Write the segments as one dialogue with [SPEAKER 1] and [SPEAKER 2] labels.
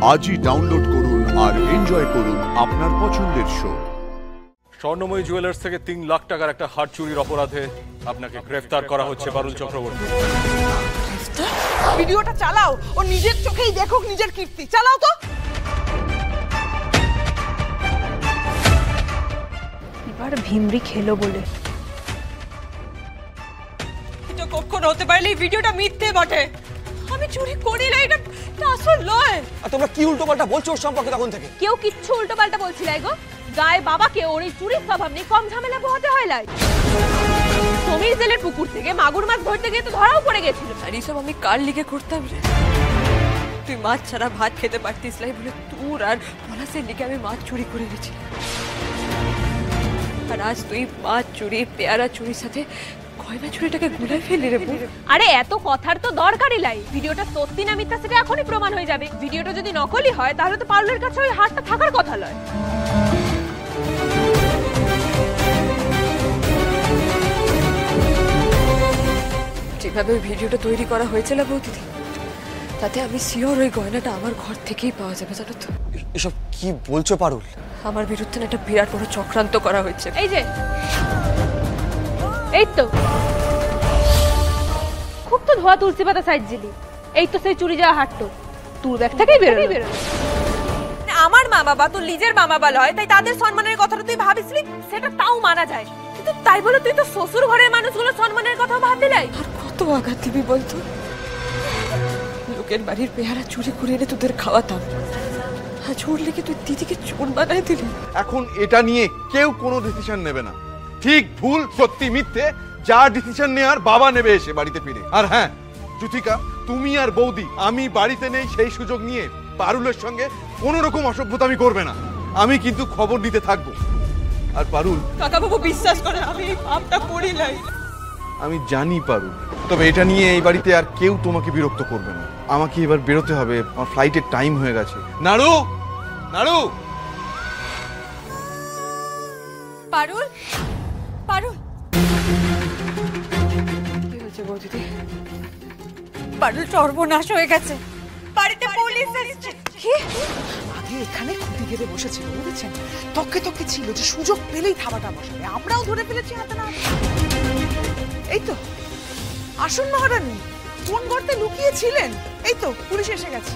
[SPEAKER 1] আজই ডাউনলোড করুন আর এনজয় করুন আপনার পছন্দের শো।
[SPEAKER 2] স্বর্ণময়ী জুয়েলার্স থেকে ৩ লাখ টাকার একটা হার চুরির অপরাধে আপনাকে গ্রেফতার করা হচ্ছে পারুল চক্রবর্তী।
[SPEAKER 3] ভিডিওটা চালাও, ও নিজের চোখেই দেখুক নিজের কীর্তি। চালাও তো।
[SPEAKER 4] এবার ভিমরি খেলো বলে
[SPEAKER 5] এটা কখনো হতে পারলে এই ভিডিওটা মিথ্যে বটে। আমি চুরি করি না, এটা আসল নয়।
[SPEAKER 6] আর তোমরা কি উল্টোপাল্টা বলছো ওর সম্পর্কে তখন থেকে?
[SPEAKER 4] কেউ কিচ্ছু উল্টোপাল্টা বলছিল গো। গায়ে বাবাকে ওর এই চুরির স্বভাব নেই, কম ঝামেলা পোহাতে হয় লাই। সমীর জেলের পুকুর থেকে মাগুর মাছ ধরতে গিয়ে তো ধরাও পড়ে গেছিল।
[SPEAKER 5] আর এইসব আমি কার লিগে করতাম রে? তুই মাছ ছাড়া ভাত খেতে পারতিস লাই বলে তোর আর পলাশের লিগে আমি মাছ চুরি করে গেছি। আর আজ তুই মাছ চুরি, পেয়ারা চুরির সাথে গয়না চুরিটাকে গুলাই ফেলে রে।
[SPEAKER 4] আরে এত কথার তো দরকারই লাই। ভিডিওটা সত্যি না মিথ্যা সেটা এখনই প্রমাণ হয়ে যাবে। ভিডিওটা যদি নকলই হয় তাহলে তো পারুলের কাছে ওই হারটা থাকার কথা নয়।
[SPEAKER 5] যেভাবে ওই ভিডিওটা তৈরি করা হয়েছিল বৌদিদি, তাতে আমি শিওর ওই গয়নাটা আমার ঘর থেকেই পাওয়া যাবে, জানো তো?
[SPEAKER 6] এসব কি বলছো পারুল?
[SPEAKER 5] আমার বিরুদ্ধে একটা বিরাট বড় চক্রান্ত করা হয়েছে।
[SPEAKER 4] এই যে এই তো খুব তো ধোয়া তুলসী পাতা সাইজ জিলি। এই তো সেই চুরি যাওয়া হাটটো তোর ব্যাগ থেকেই বেরোলো।
[SPEAKER 5] আমার মা বাবা তো নিজের মা বাবা লয়, তাই তাদের সম্মানের কথাটা তুই ভাবিসলি, সেটা তাও মানা যায়। কিন্তু তাই বলে তুই তো শ্বশুর ঘরের মানুষগুলোর সম্মানের কথা ভাববি নাই? আর কত আঘাত দিবি বলতো? লোকের বাড়ির পেয়ারা চুরি করে এনে তোদের খাওয়াতাম, আজ ওর লেগে তুই দিদিকে চোর বানায় দিলি।
[SPEAKER 7] এখন এটা নিয়ে কেউ কোনো ডিসিশন নেবে না। ঠিক ভুল সত্যি মিথ্যে যা ডিসিশন নেওয়ার বাবা নেবে এসে বাড়িতে ফিরে। আর হ্যাঁ জ্যোতিকা, তুমি আর বৌদি আমি বাড়িতে নেই সেই সুযোগ নিয়ে পারুলের সঙ্গে কোনো রকম অসভ্যতামি করবে না। আমি কিন্তু খবর নিতে থাকবো। আর পারুল,
[SPEAKER 5] কাকা বাবু বিশ্বাস করে আমি এই পাপটা করি নাই।
[SPEAKER 7] আমি জানি পারুল, তবে এটা নিয়ে এই বাড়িতে আর কেউ তোমাকে বিরক্ত করবে না। আমাকে এবার বেরোতে হবে, আমার ফ্লাইটের টাইম হয়ে গেছে। নাড়ু নাড়ু
[SPEAKER 5] পারুল, পারুল কি হয়েছে বৌদিদি? পারুল সর্বনাশ হয়ে গেছে, বাড়িতে পুলিশ এসেছে।
[SPEAKER 3] কি? আগে এখানে খুঁটি গেড়ে বসেছিল, বুঝেছেন? তককে তককে ছিল যে সুযোগ পেলেই থাবাটা বসাবে। আমরাও ধরে ফেলেছি হাতে না। এই তো আসুন মহারানী, কোন গর্তে লুকিয়ে ছিলেন? এই তো পুলিশ এসে গেছে।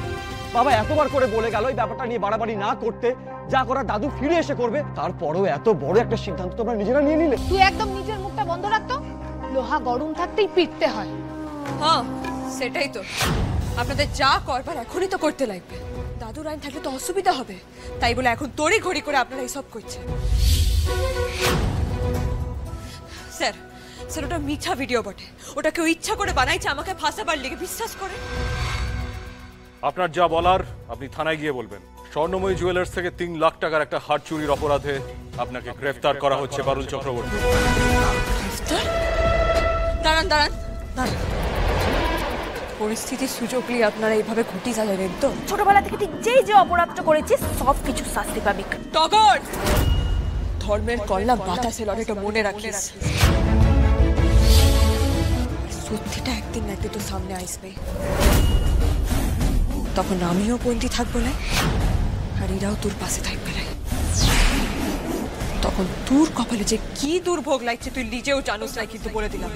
[SPEAKER 6] বাবা এতবার করে বলে গেল এই ব্যাপারটা নিয়ে বাড়াবাড়ি না করতে, যা করার দাদু ফিরে এসে করবে। তারপরেও এত বড় একটা সিদ্ধান্ত তোমরা নিজেরা নিয়ে নিলে।
[SPEAKER 4] তুই একদম নিজের মুখটা বন্ধ রাখতো। লোহা গরম থাকতেই পিটতে হয়।
[SPEAKER 5] হ্যাঁ সেটাই তো, আপনাদের যা করবার এখনই তো করতে লাগবে। দাদুর আইন থাকলে তো অসুবিধা হবে, তাই বলে এখন তড়ি ঘড়ি করে আপনারা এইসব করছেন। স্যার স্যার ওটা মিথ্যা ভিডিও বটে, ওটা কেউ ইচ্ছা করে বানাইছে আমাকে ফাঁসাবার লেগে, বিশ্বাস করে।
[SPEAKER 2] আপনার যা বলার আপনি থানায় গিয়ে বলবেন। স্বর্ণময়ী জুয়েলার্স থেকে ৩ লাখ টাকার একটা হার চুরির অপরাধে আপনাকে গ্রেফতার করা হচ্ছে পারুল চক্রবর্তী।
[SPEAKER 5] দাঁড়ান দাঁড়ান দাঁড়ান, পরিস্থিতির সুযোগ নিয়ে আপনারা এইভাবে ঘটি চালাবেন তো?
[SPEAKER 4] ছোটবেলা থেকে ঠিক যেই যে অপরাধটা করেছিস সব কিছু শাস্তি পাবি।
[SPEAKER 5] টগর, ধর্মের কল্যাণ বাতাসে লড়ে, এটা মনে রাখিস। সত্যিটা একদিন না একদিন তো সামনে আসবে, তখন আমিও বন্দী থাকবো না, আর এরাও তোর পাশে থাকবে না। তখন তোর কপালে যে কি দুর্ভোগ লাগছে তুই নিজেও জানোস না, কিন্তু বলে দিলাম।